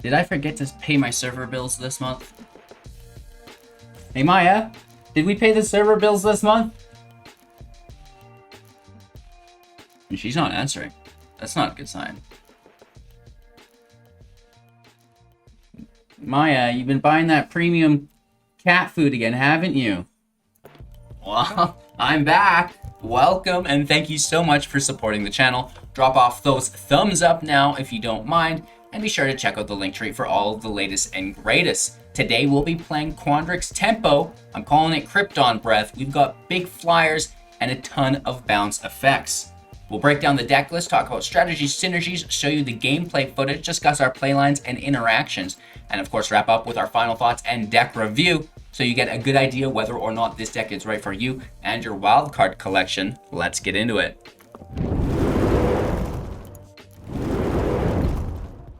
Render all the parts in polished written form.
Did I forget to pay my server bills this month? Hey Maya, did we pay the server bills this month? She's not answering. That's not a good sign. Maya, you've been buying that premium cat food again, haven't you? Well, I'm back. Welcome, and thank you so much for supporting the channel. Drop off those thumbs up now if you don't mind, and be sure to check out the link tree for all of the latest and greatest. Today we'll be playing Quandrix Tempo. I'm calling it Krypton Breath. We've got big flyers and a ton of bounce effects. We'll break down the deck list, talk about strategies, synergies, show you the gameplay footage, discuss our playlines and interactions, and of course wrap up with our final thoughts and deck review so you get a good idea whether or not this deck is right for you and your wildcard collection. Let's get into it.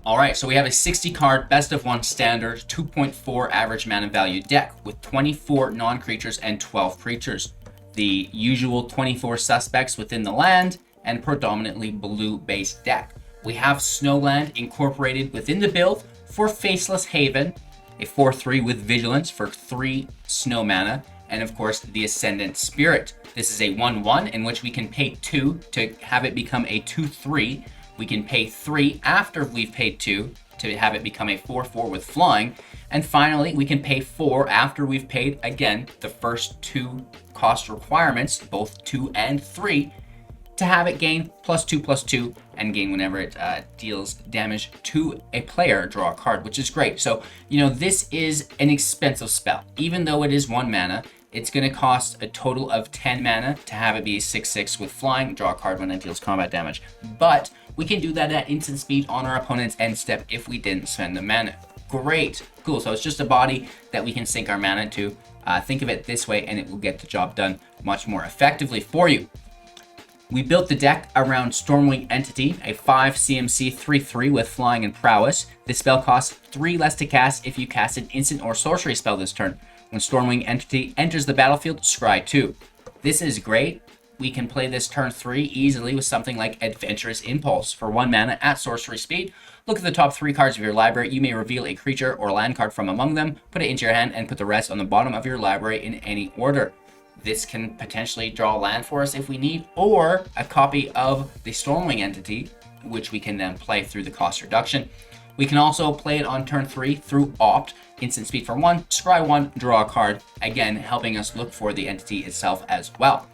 Alright, so we have a 60 card best of 1 standard 2.4 average mana value deck with 24 non-creatures and 12 creatures. The usual 24 suspects within the land and predominantly blue-based deck. We have Snowland incorporated within the build for Faceless Haven, a 4/3 with Vigilance for 3 snow mana, and of course the Ascendant Spirit. This is a 1/1 in which we can pay 2 to have it become a 2/3. We can pay 3 after we've paid 2 to have it become a 4/4 with Flying. And finally, we can pay 4 after we've paid, again, the first 2 cost requirements, both 2 and 3, to have it gain +2/+2 and gain whenever it deals damage to a player, draw a card, which is great. So, you know, this is an expensive spell. Even though it is 1 mana, it's going to cost a total of 10 mana to have it be a 6/6 with Flying, draw a card when it deals combat damage. But we can do that at instant speed on our opponent's end step if we didn't spend the mana. Great, cool. So it's just a body that we can sink our mana to. Think of it this way and it will get the job done much more effectively for you. We built the deck around Stormwing Entity, a 5 CMC 3/3 with Flying and Prowess. This spell costs 3 less to cast if you cast an instant or sorcery spell this turn. When Stormwing Entity enters the battlefield, scry 2. This is great. We can play this turn 3 easily with something like Adventurous Impulse for 1 mana at sorcery speed. Look at the top 3 cards of your library. You may reveal a creature or land card from among them, put it into your hand, and put the rest on the bottom of your library in any order. This can potentially draw land for us if we need, or a copy of the Stormwing Entity, which we can then play through the cost reduction. We can also play it on turn 3 through Opt, instant speed for 1, scry 1, draw a card, again helping us look for the entity itself as well.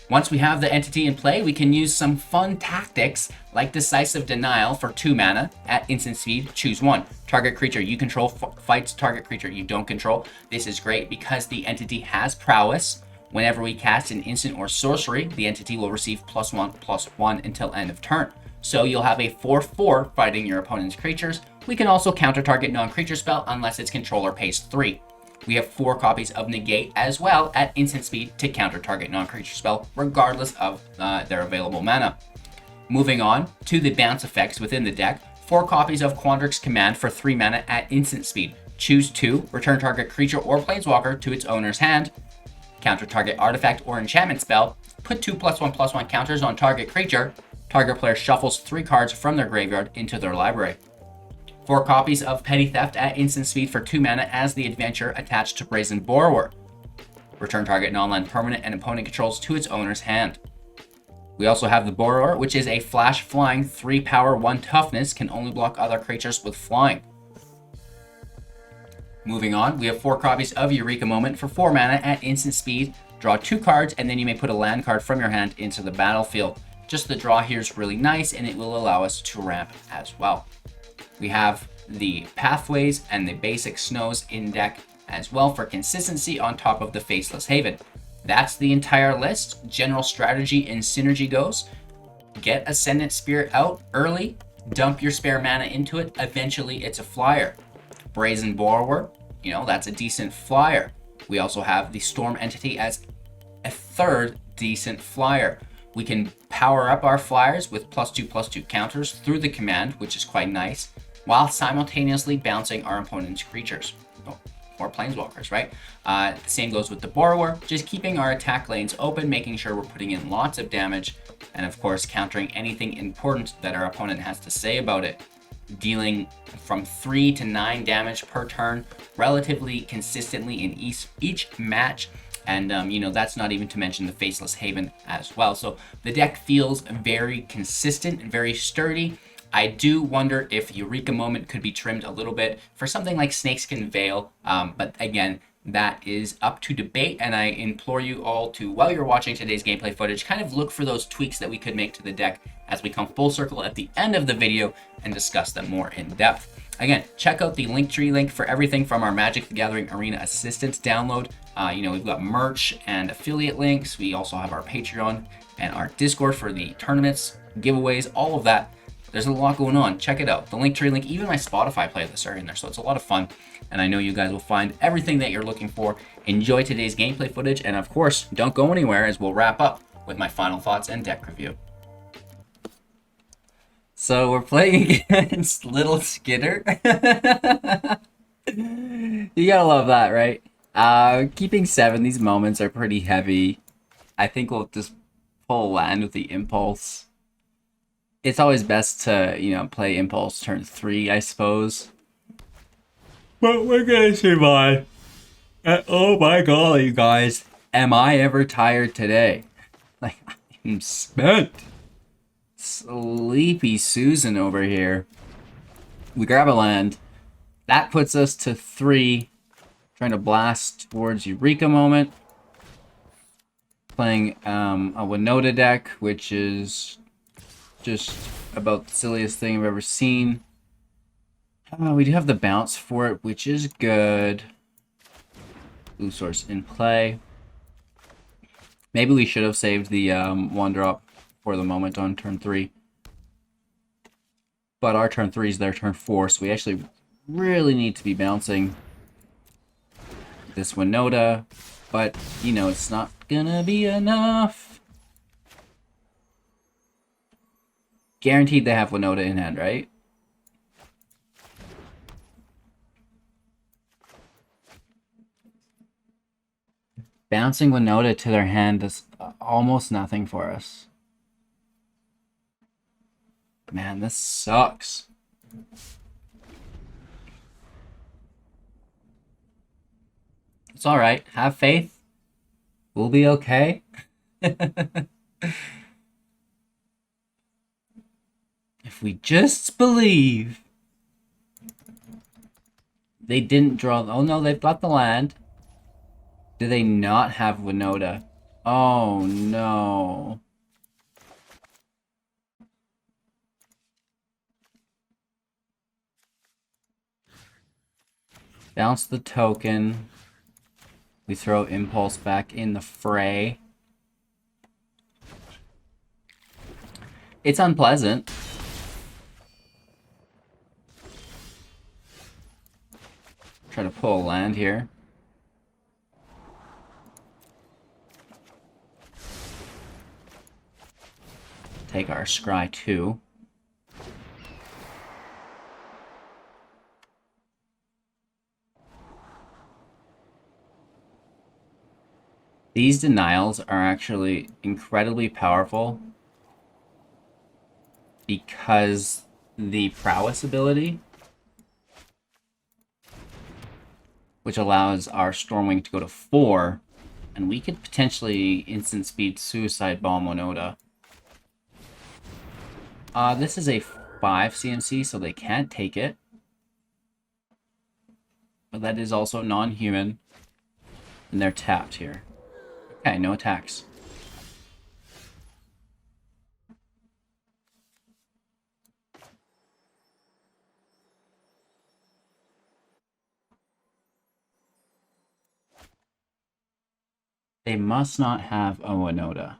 Once we have the entity in play, we can use some fun tactics like Decisive Denial for 2 mana at instant speed, choose 1. Target creature you control fights target creature you don't control. This is great because the entity has prowess. Whenever we cast an instant or sorcery, the entity will receive +1/+1 until end of turn. So you'll have a 4/4 fighting your opponent's creatures. We can also counter target non-creature spell unless its controller pays 3. We have 4 copies of Negate as well at instant speed to counter target non-creature spell regardless of their available mana. Moving on to the bounce effects within the deck, 4 copies of Quandrix Command for 3 mana at instant speed. Choose 2, return target creature or planeswalker to its owner's hand. Counter target artifact or enchantment spell. Put 2 +1/+1 counters on target creature. Target player shuffles 3 cards from their graveyard into their library. 4 copies of Petty Theft at instant speed for 2 mana as the adventure attached to Brazen Borrower. Return target non-land permanent and opponent controls to its owner's hand. We also have the Borrower, which is a flash flying 3 power 1 toughness, can only block other creatures with flying. Moving on, we have 4 copies of Eureka Moment for 4 mana at instant speed. Draw 2 cards and then you may put a land card from your hand into the battlefield. Just the draw here is really nice and it will allow us to ramp as well. We have the Pathways and the basic Snows in deck as well for consistency on top of the Faceless Haven. That's the entire list. General strategy and synergy goes. Get Ascendant Spirit out early, dump your spare mana into it, eventually it's a flyer. Brazen Borrower, you know, that's a decent flyer. We also have the Storm Entity as a 3rd decent flyer. We can power up our flyers with +2/+2 counters through the command, which is quite nice, while simultaneously bouncing our opponent's creatures. Or planeswalkers, right? The same goes with the Borrower, just keeping our attack lanes open, making sure we're putting in lots of damage, and of course countering anything important that our opponent has to say about it. dealing from 3 to 9 damage per turn relatively consistently in each match. And, that's not even to mention the Faceless Haven as well. So the deck feels very consistent and very sturdy. I do wonder if Eureka Moment could be trimmed a little bit for something like Snakeskin Veil. But again, that is up to debate, and I implore you all to, while you're watching today's gameplay footage, kind of look for those tweaks that we could make to the deck as we come full circle at the end of the video and discuss them more in depth. Again, check out the Linktree link for everything from our Magic the Gathering Arena Assistance download. We've got merch and affiliate links. We also have our Patreon and our Discord for the tournaments, giveaways, all of that. There's a lot going on. Check it out. The Linktree link, even my Spotify playlists are in there, so it's a lot of fun. And I know you guys will find everything that you're looking for. Enjoy today's gameplay footage, and of course, don't go anywhere as we'll wrap up with my final thoughts and deck review. So we're playing against Little Skitter. You gotta love that, right? Keeping 7, these moments are pretty heavy. I think we'll just pull land with the Impulse. It's always best to, play Impulse turn 3, I suppose. But we're gonna survive. Oh my god, you guys. Am I ever tired today? I'm spent. Sleepy Susan over here. We grab a land. That puts us to 3. Trying to blast towards Eureka Moment. Playing a Winota deck, which is just about the silliest thing I've ever seen. We do have the bounce for it, which is good. Blue source in play. Maybe we should have saved the 1-drop for the moment on turn 3. But our turn 3 is their turn 4, so we actually really need to be bouncing this Winota. But, it's not gonna be enough. Guaranteed they have Winota in hand, right? Bouncing Winota to their hand does almost nothing for us. Man, this sucks. It's alright. Have faith. We'll be okay. If we just believe. They didn't draw... Oh no, they've got the land. Do they not have Winota? Oh no. Bounce the token. We throw Impulse back in the fray. It's unpleasant. Try to pull a land here. Take our Scry 2. These denials are actually incredibly powerful because the prowess ability, which allows our Stormwing to go to 4, and we could potentially instant speed Suicide Bomb Winota. This is a 5 CMC, so they can't take it. But that is also non-human. And they're tapped here. Okay, no attacks. They must not have a Winota.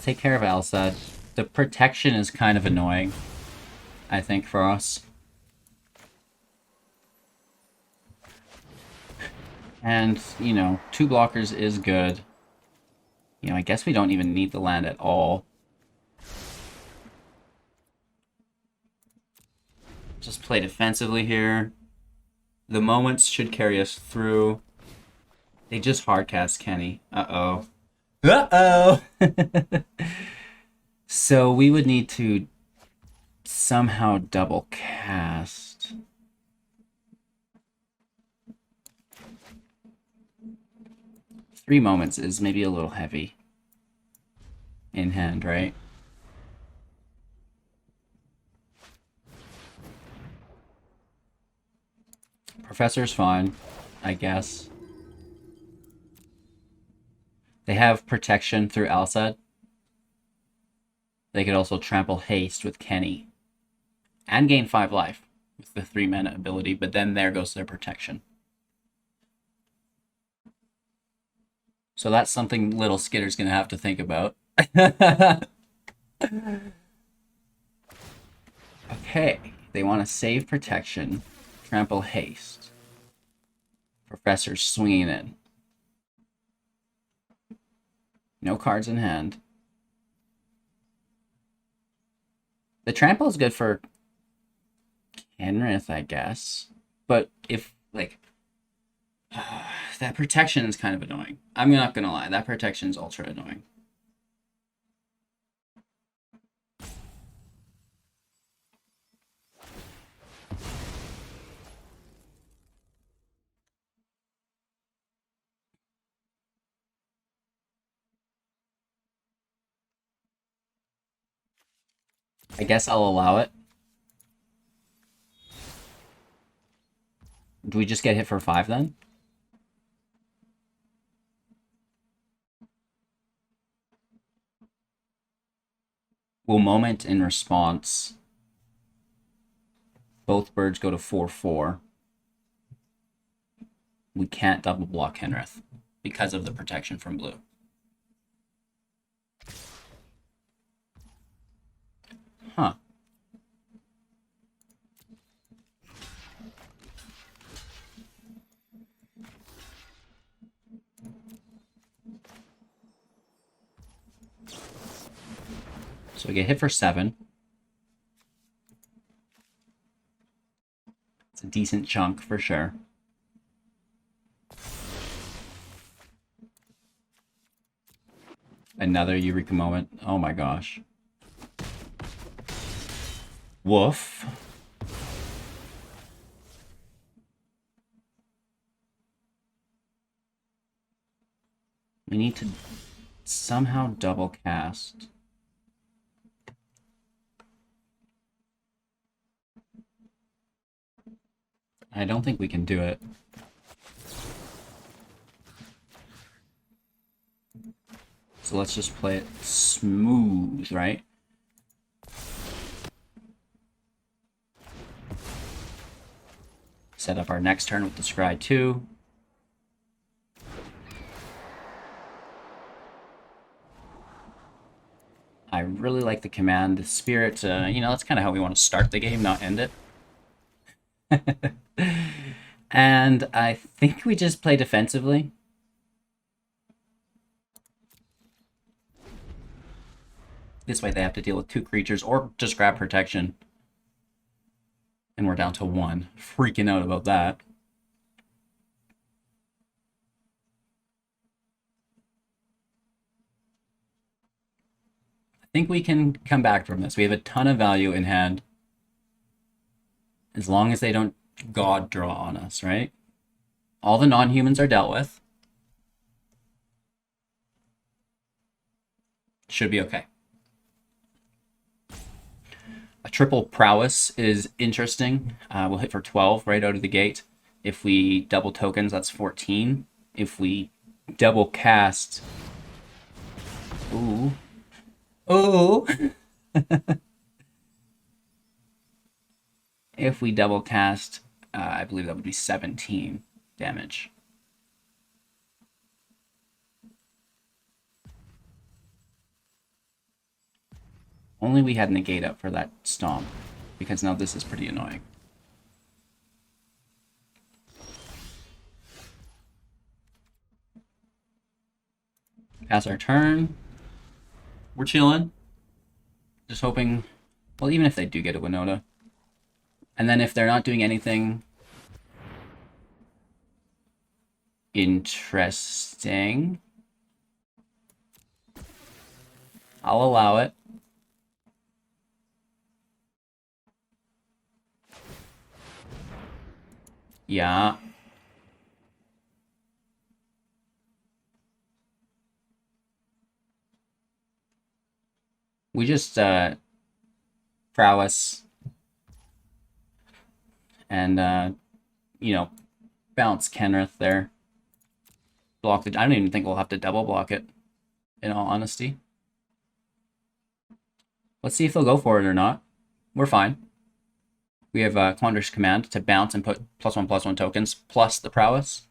Take care of Elsa. The protection is kind of annoying, I think, for us. And, 2 blockers is good. You know, I guess we don't even need the land at all. Just play defensively here. The moments should carry us through. They just hardcast Kenny. Uh-oh. Uh-oh! So we would need to somehow double cast. Three moments is maybe a little heavy in hand, right? Professor's fine, I guess. They have protection through Alsad. They could also trample haste with Kenny. And gain 5 life with the 3 mana ability, but then there goes their protection. So that's something little Skitter's gonna have to think about. Okay, they want to save protection, trample haste. Professor's swinging in. No cards in hand. The trample is good for Kenrith, I guess. But if, like, that protection is kind of annoying. I'm not gonna lie, that protection is ultra annoying. I guess I'll allow it. Do we just get hit for 5 then? Will moment in response. Both birds go to 4/4. We can't double block Kenrith because of the protection from blue. Huh. So we get hit for 7. It's a decent chunk for sure. Another Eureka Moment. Oh my gosh. Woof. We need to somehow double cast. I don't think we can do it. So let's just play it smooth, right? Set up our next turn with the Scry 2. I really like the command, the spirit. You know, that's kind of how we want to start the game, not end it. And I think we just play defensively. This way they have to deal with 2 creatures or just grab protection. And we're down to 1. Freaking out about that. I think we can come back from this. We have a ton of value in hand. As long as they don't God draw on us, right? All the non-humans are dealt with. Should be okay. A triple prowess is interesting. We'll hit for 12 right out of the gate. If we double tokens, that's 14. If we double cast... Ooh. Ooh! If we double cast, I believe that would be 17 damage. Only we had Negate up for that stomp, because now this is pretty annoying. Pass our turn. We're chilling. Just hoping... Well, even if they do get a Winota. And then if they're not doing anything interesting, I'll allow it. Yeah. We just prowess and you know, bounce Kenrith there. Block the... I don't even think we'll have to double block it, in all honesty. Let's see if they'll go for it or not. We're fine. We have Quandrix Command to bounce and put +1/+1 tokens plus the prowess.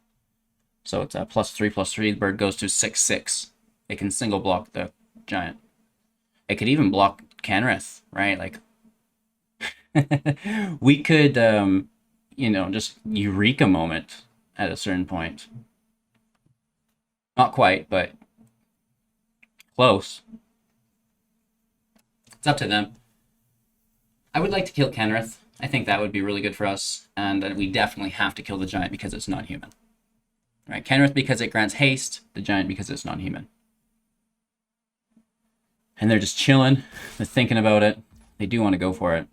So it's a +3/+3. The bird goes to 6/6. It can single block the giant. It could even block Kenrith, right? Like, we could, you know, just Eureka Moment at a certain point. Not quite, but close. It's up to them. I would like to kill Kenrith. I think that would be really good for us. And we definitely have to kill the giant because it's non-human. Right? Kenrith because it grants haste. The giant because it's non-human. And they're just chilling. They're thinking about it. They do want to go for it.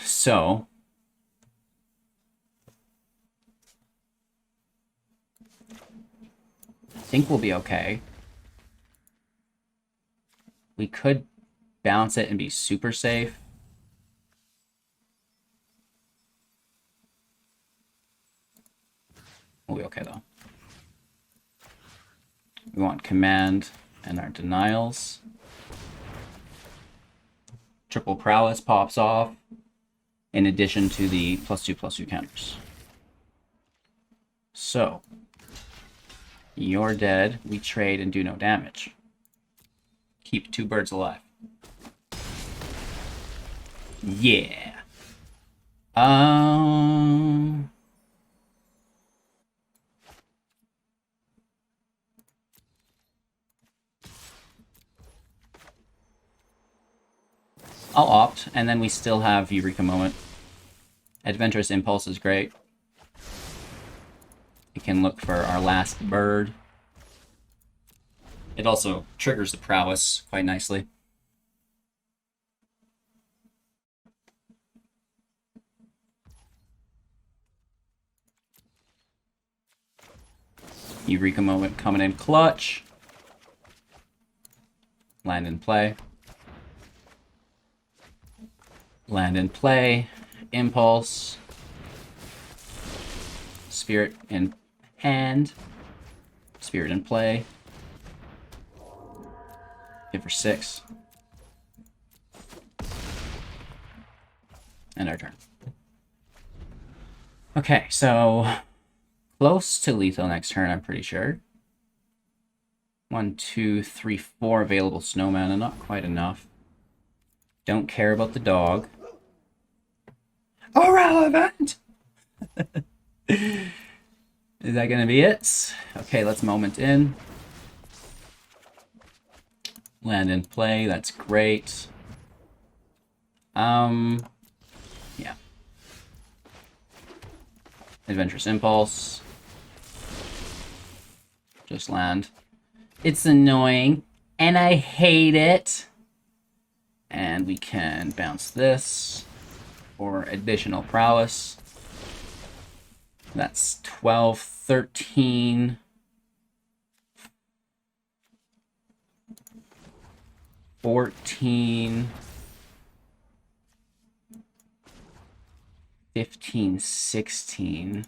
So... I think we'll be okay. We could bounce it and be super safe. We'll be okay though. We want command and our denials. Triple prowess pops off in addition to the +2/+2 counters. So you're dead. We trade and do no damage. Keep 2 birds alive. Yeah. I'll opt, and then we still have Eureka Moment. Adventurous Impulse is great. We can look for our last bird. It also triggers the prowess quite nicely. Eureka Moment coming in clutch. Land in play. Land in play. Impulse. Spirit in hand. Spirit in play. Hit for 6. And our turn. Okay, so close to lethal next turn, I'm pretty sure. 1, 2, 3, 4 available snow mana, not quite enough. Don't care about the dog. Irrelevant! Is that gonna be it? Okay, let's moment in. Land in play, that's great. Yeah. Adventurous Impulse. Just land. It's annoying, and I hate it. And we can bounce this for additional prowess. That's 12, 13... 14, 15, 16.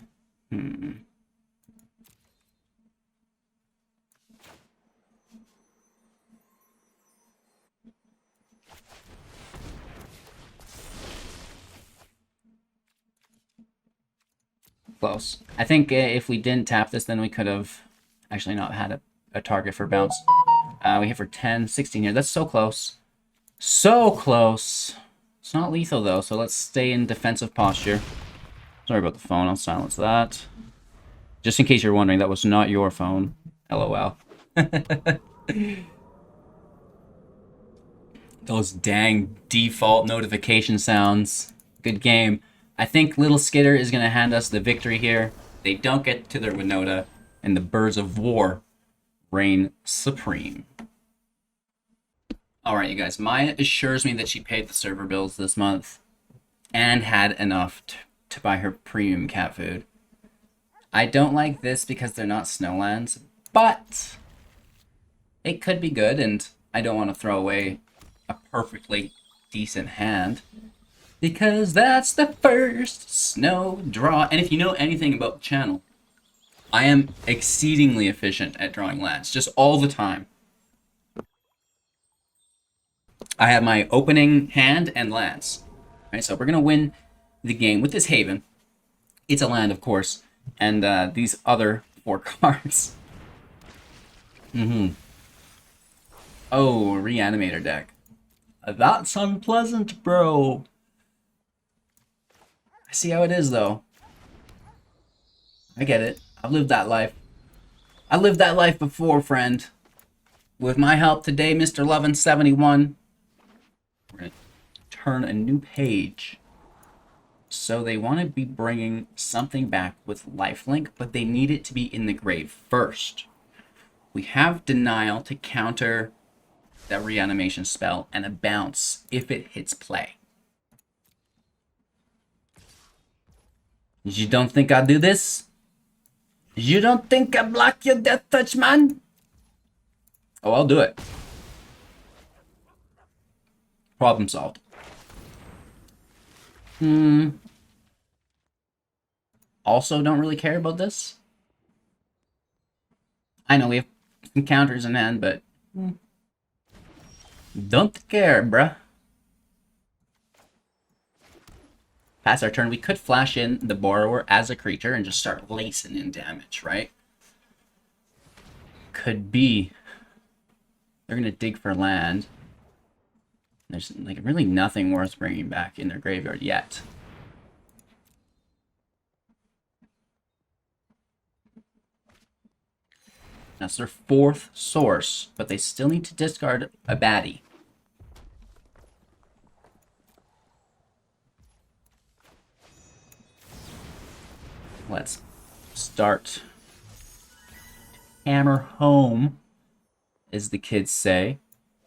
Close. I think if we didn't tap this, then we could have actually not had a target for bounce. We hit for 10, 16 here. That's so close. So close. It's not lethal, though, so let's stay in defensive posture. Sorry about the phone. I'll silence that. Just in case you're wondering, that was not your phone. LOL. Those dang default notification sounds. Good game. I think Little Skitter is going to hand us the victory here. They don't get to their Winota, and the Birds of War reign supreme. Alright, you guys. Maya assures me that she paid the server bills this month and had enough to buy her premium cat food. I don't like this because they're not snowlands, but it could be good, and I don't want to throw away a perfectly decent hand because that's the first snow draw. And if you know anything about the channel, I am exceedingly efficient at drawing lands, just all the time. I have my opening hand and lands. Right, so we're gonna win the game with this Haven. It's a land, of course, and these other 4 cards. Oh, Reanimator deck. That's unpleasant, bro. I see how it is, though. I get it. I've lived that life. I lived that life before, friend. With my help today, Mr. Lovin71, we're going to turn a new page. So they want to be bringing something back with lifelink, but they need it to be in the grave first. We have Denial to counter that reanimation spell and a bounce if it hits play. You don't think I'll do this? You don't think I block your death touch, man? Oh, I'll do it. Problem solved. Also don't really care about this. I know we have encounters in hand, but don't care, bruh. Pass our turn. We could flash in the Borrower as a creature and just start lacing in damage, right? Could be. They're gonna dig for land. There's like really nothing worth bringing back in their graveyard yet. That's their 4th source, but they still need to discard a baddie. Let's start. Hammer home, as the kids say.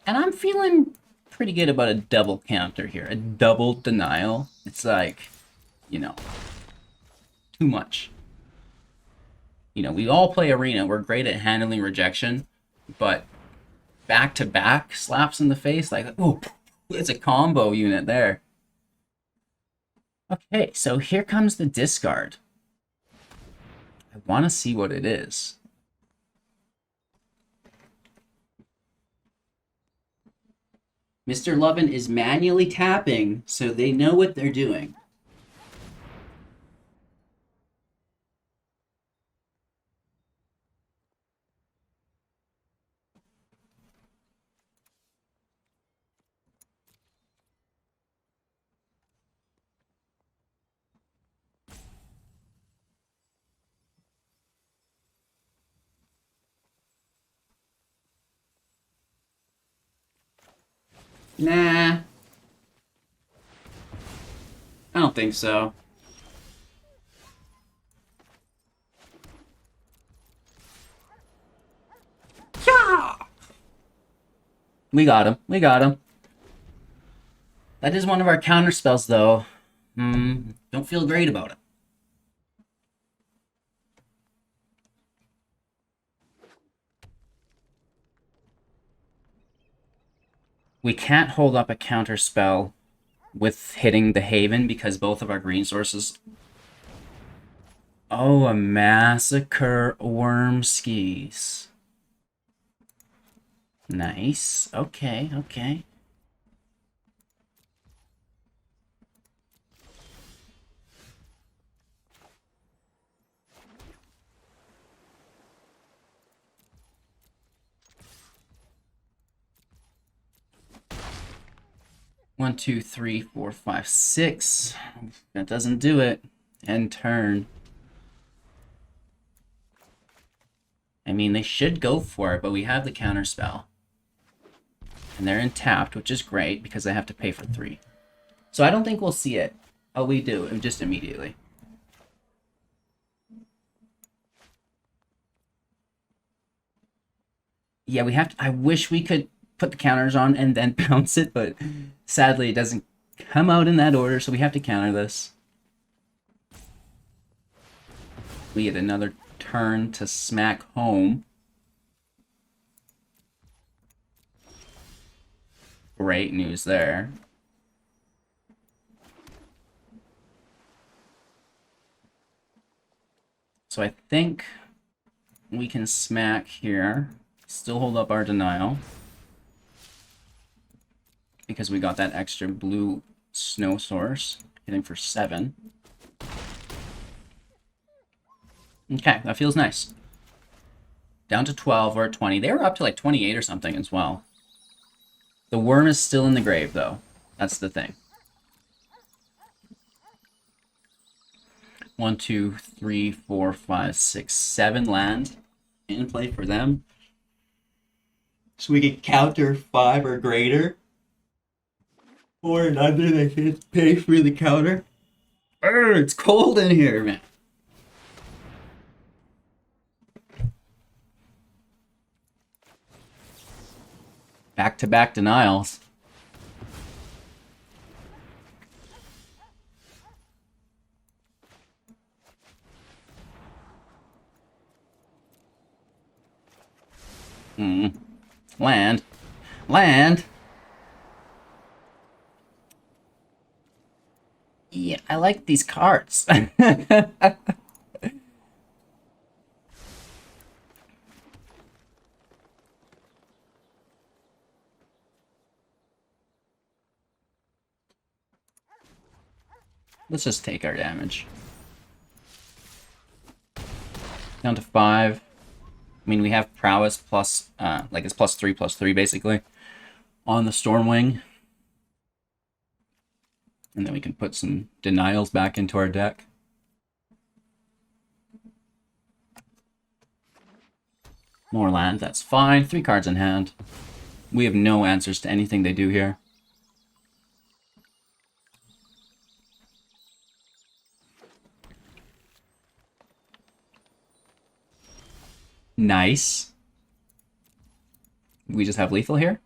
And I'm feeling pretty good about a double counter here. A double denial. It's like, you know, too much. You know, we all play Arena. We're great at handling rejection, but back-to-back slaps in the face, like, ooh, it's a combo unit there. Okay, so here comes the discard. I want to see what it is. Mr. Lovin is manually tapping, so they know what they're doing. Nah. I don't think so. Yeah! We got him. We got him. That is one of our counter spells, though. Don't feel great about it. We can't hold up a counter spell with hitting the Haven because both of our green sources... Oh, a Massacre Worm Skis. Nice. Okay, okay. One, two, three, four, five, six. That doesn't do it. End turn. I mean, they should go for it, but we have the counter spell. And they're in tapped, which is great because they have to pay for 3. So I don't think we'll see it. Oh, we do, just immediately. Yeah, we have to, I wish we could put the counters on and then bounce it, but sadly it doesn't come out in that order, so we have to counter this. We get another turn to smack home. Great news there. So I think we can smack here. Still hold up our denial. Because we got that extra blue snow source. Hitting for 7. Okay, that feels nice. Down to 12 or 20. They were up to like 28 or something as well. The worm is still in the grave, though. That's the thing. 1, 2, 3, 4, 5, 6, 7 land in play for them. So we can counter 5 or greater. Or another, they can pay for the counter. It's cold in here, man. Back-to-back denials. Land. Land. Yeah, I like these cards. Let's just take our damage. Down to 5. I mean, we have prowess plus, like it's +3/+3 basically on the Stormwing. And then we can put some denials back into our deck. More land, that's fine. 3 cards in hand. We have no answers to anything they do here. Nice. We just have lethal here.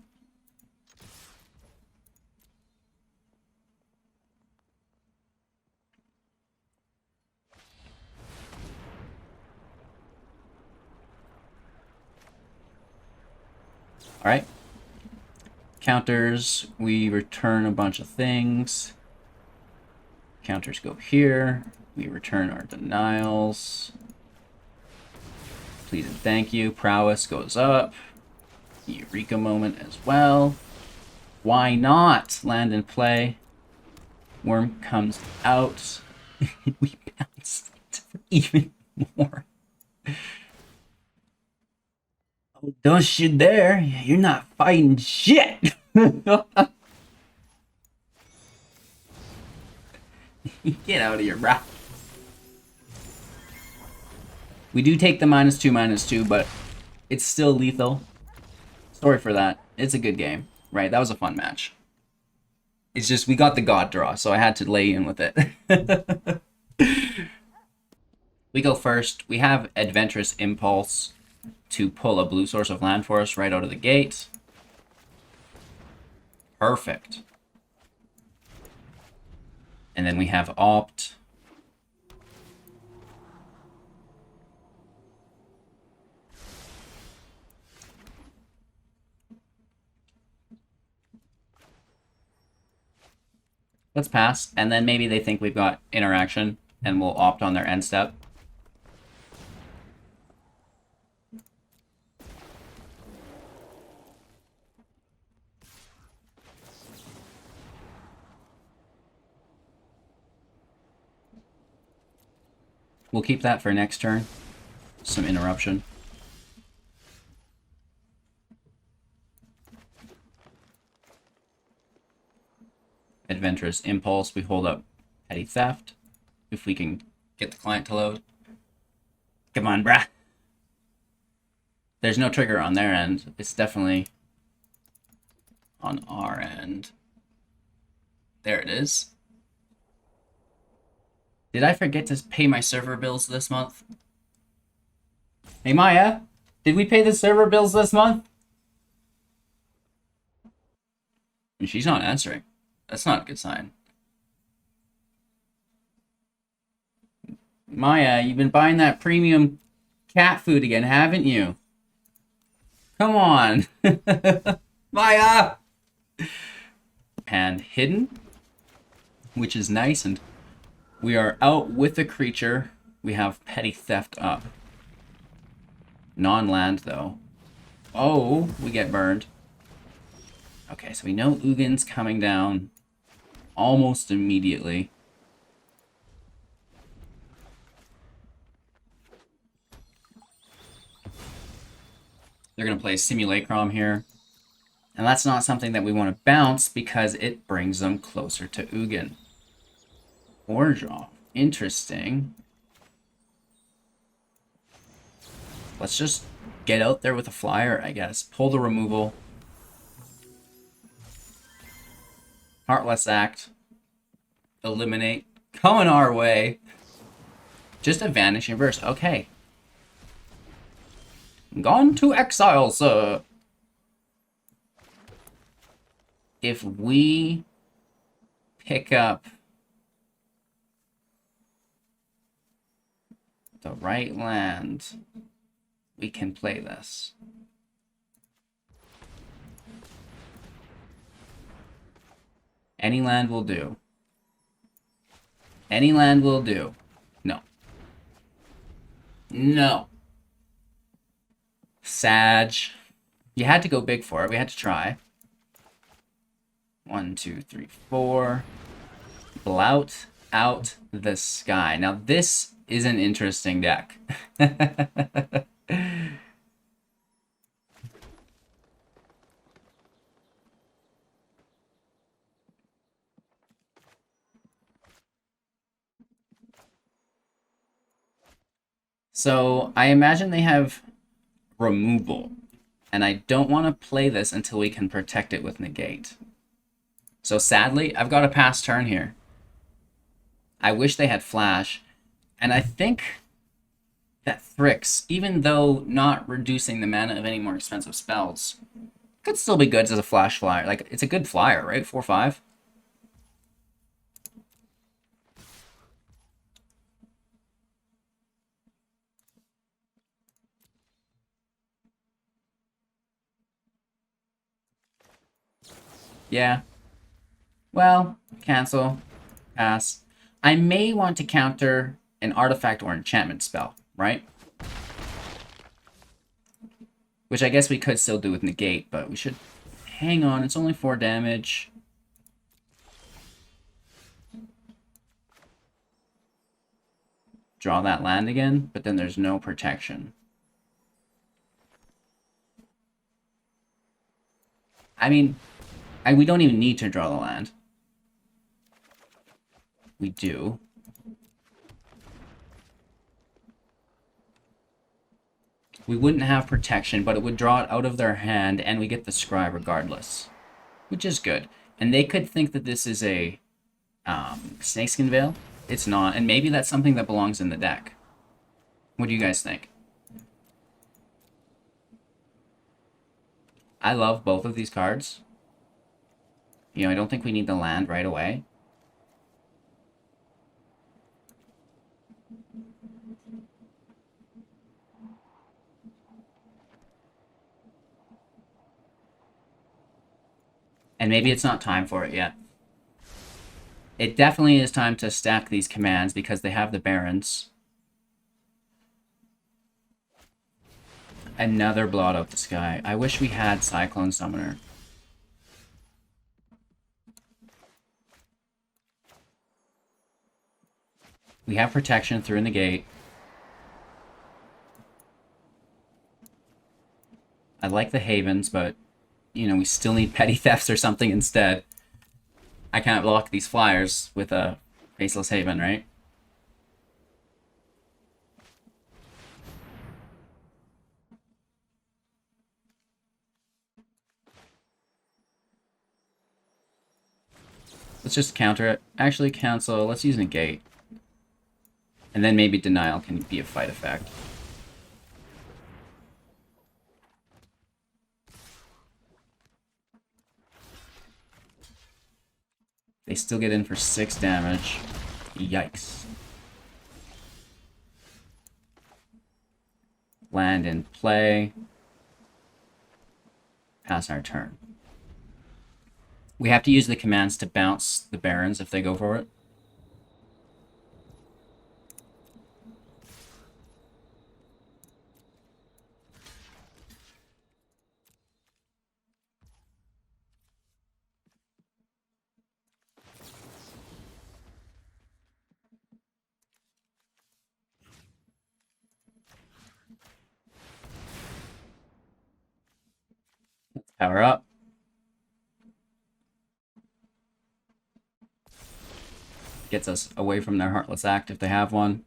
All right. Counters, we return a bunch of things. Counters go here. We return our denials. Please and thank you. Prowess goes up. Eureka Moment as well. Why not? Land and play. Worm comes out. We bounce for even more. Oh, don't you dare. You're not fighting shit. Get out of here, bro. We do take the -2/-2, but it's still lethal. Sorry for that. It's a good game. Right, that was a fun match. It's just we got the god draw, so I had to lay in with it. We go first. We have Adventurous Impulse to pull a blue source of land for us right out of the gate. Perfect. And then we have Opt. Let's pass, and then maybe they think we've got interaction, and we'll opt on their end step. We'll keep that for next turn. Some interruption. Adventurous Impulse, we hold up Petty Theft. If we can get the client to load. Come on, brah. there's no trigger on their end. It's definitely on our end. There it is. Did I forget to pay my server bills this month? Hey Maya, did we pay the server bills this month? She's not answering. That's not a good sign. Maya, you've been buying that premium cat food again, haven't you? Come on. Maya! And hidden, which is nice, and we are out with the creature. We have petty theft up. Non-land, though. Oh, we get burned. Okay, so we know Ugin's coming down almost immediately. They're going to play Simulacrum here. And that's not something that we want to bounce because it brings them closer to Ugin. Or draw. Interesting. Let's just get out there with a flyer, I guess. Pull the removal. Heartless Act. Eliminate. Coming our way. Just a Vanishing Verse. Okay. Gone to exile, sir. If we pick up the right land, we can play this. Any land will do. Any land will do. No. No. Sag. You had to go big for it. We had to try. 1, 2, 3, 4. Blout out the sky. Now this is an interesting deck. So I imagine they have removal, and I don't want to play this until we can protect it with Negate. So sadly, I've got a pass turn here. I wish they had Flash, and I think that Thrix, even though not reducing the mana of any more expensive spells, could still be good as a Flash flyer. Like, it's a good flyer, right? 4/5. Yeah. Well, cancel. Pass. I may want to counter an artifact or enchantment spell, right? Which I guess we could still do with Negate, but we should hang on. It's only 4 damage. Draw that land again, but then there's no protection. I mean, we don't even need to draw the land. We do. We wouldn't have protection, but it would draw it out of their hand, and we get the Scry regardless. Which is good. And they could think that this is a Snakeskin Veil. It's not, and maybe that's something that belongs in the deck. What do you guys think? I love both of these cards. You know, I don't think we need the land right away. And maybe it's not time for it yet. It definitely is time to stack these commands because they have the Barons. Another Blot Out the Sky. I wish we had Cyclone Summoner. We have protection through Negate. I like the Havens, but, you know, we still need Petty Thefts or something instead. I can't block these flyers with a Faceless Haven, right? Let's just counter it. Actually, cancel. Let's use Negate. And then maybe Denial can be a fight effect. They still get in for 6 damage. Yikes. Land in play. Pass our turn. We have to use the commands to bounce the Barons if they go for it. Let's power up. Gets us away from their Heartless Act if they have one.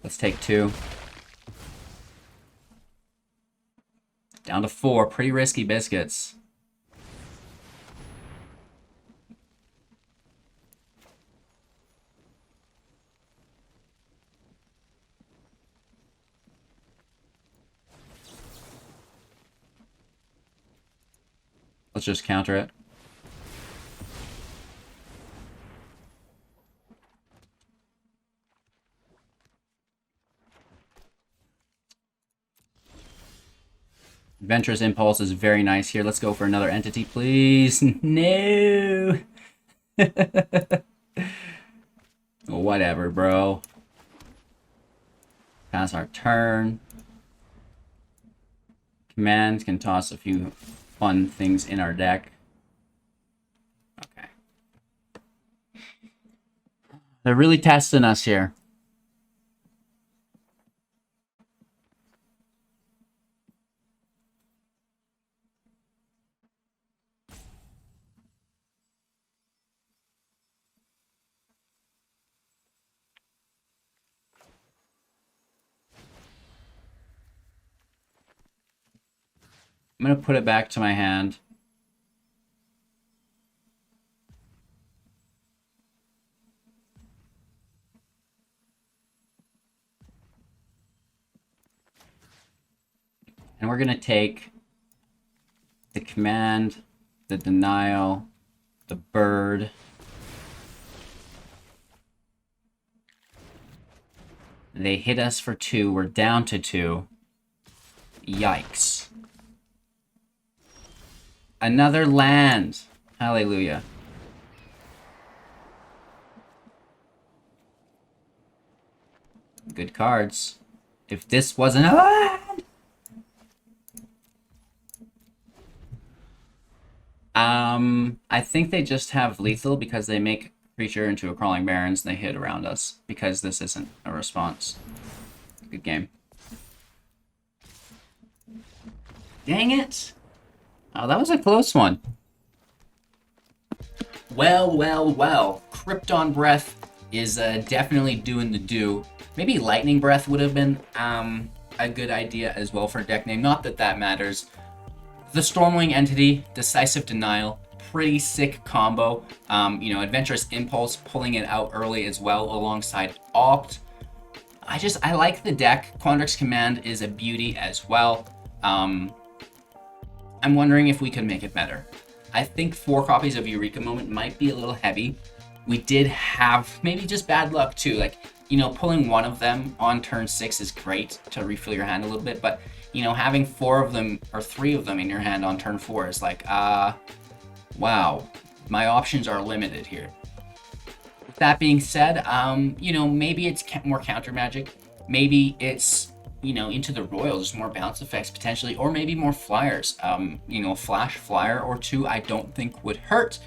Let's take 2. Down to 4. Pretty risky biscuits. Let's just counter it. Adventurous Impulse is very nice here. Let's go for another entity, please. No! Whatever, bro. Pass our turn. Commands can toss a few fun things in our deck. Okay. They're really testing us here. I'm going to put it back to my hand. And we're going to take the command, the denial, the bird. They hit us for 2. We're down to 2. Yikes. Another land. Hallelujah. Good cards. If this wasn't a land. I think they just have lethal because they make creature into a crawling barons and they hit around us because this isn't a response. Good game. Dang it. Oh, that was a close one. Well, well, well. Krypton Breath is definitely doing the do. Maybe Lightning Breath would have been a good idea as well for deck name. Not that that matters. The Stormwing Entity, Decisive Denial, pretty sick combo. You know, Adventurous Impulse, pulling it out early as well alongside Opt. I like the deck. Quandrix Command is a beauty as well. I'm wondering if we could make it better. I think 4 copies of Eureka Moment might be a little heavy. We did have maybe just bad luck too. Like, you know, pulling one of them on turn 6 is great to refill your hand a little bit, but you know, having 4 of them or 3 of them in your hand on turn 4 is like, wow, my options are limited here. With that being said, you know, maybe it's more counter magic. Maybe it's, you know, into the Royals, more bounce effects potentially, or maybe more flyers. You know, flash flyer or 2 I don't think would hurt.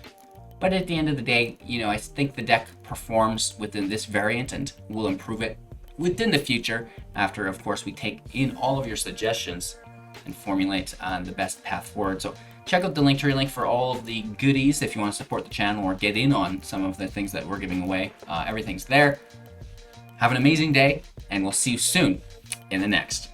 But at the end of the day, you know, I think the deck performs within this variant and will improve it within the future after, of course, we take in all of your suggestions and formulate the best path forward. So check out the Linktree link for all of the goodies if you want to support the channel or get in on some of the things that we're giving away. Everything's there. Have an amazing day, and we'll see you soon in the next.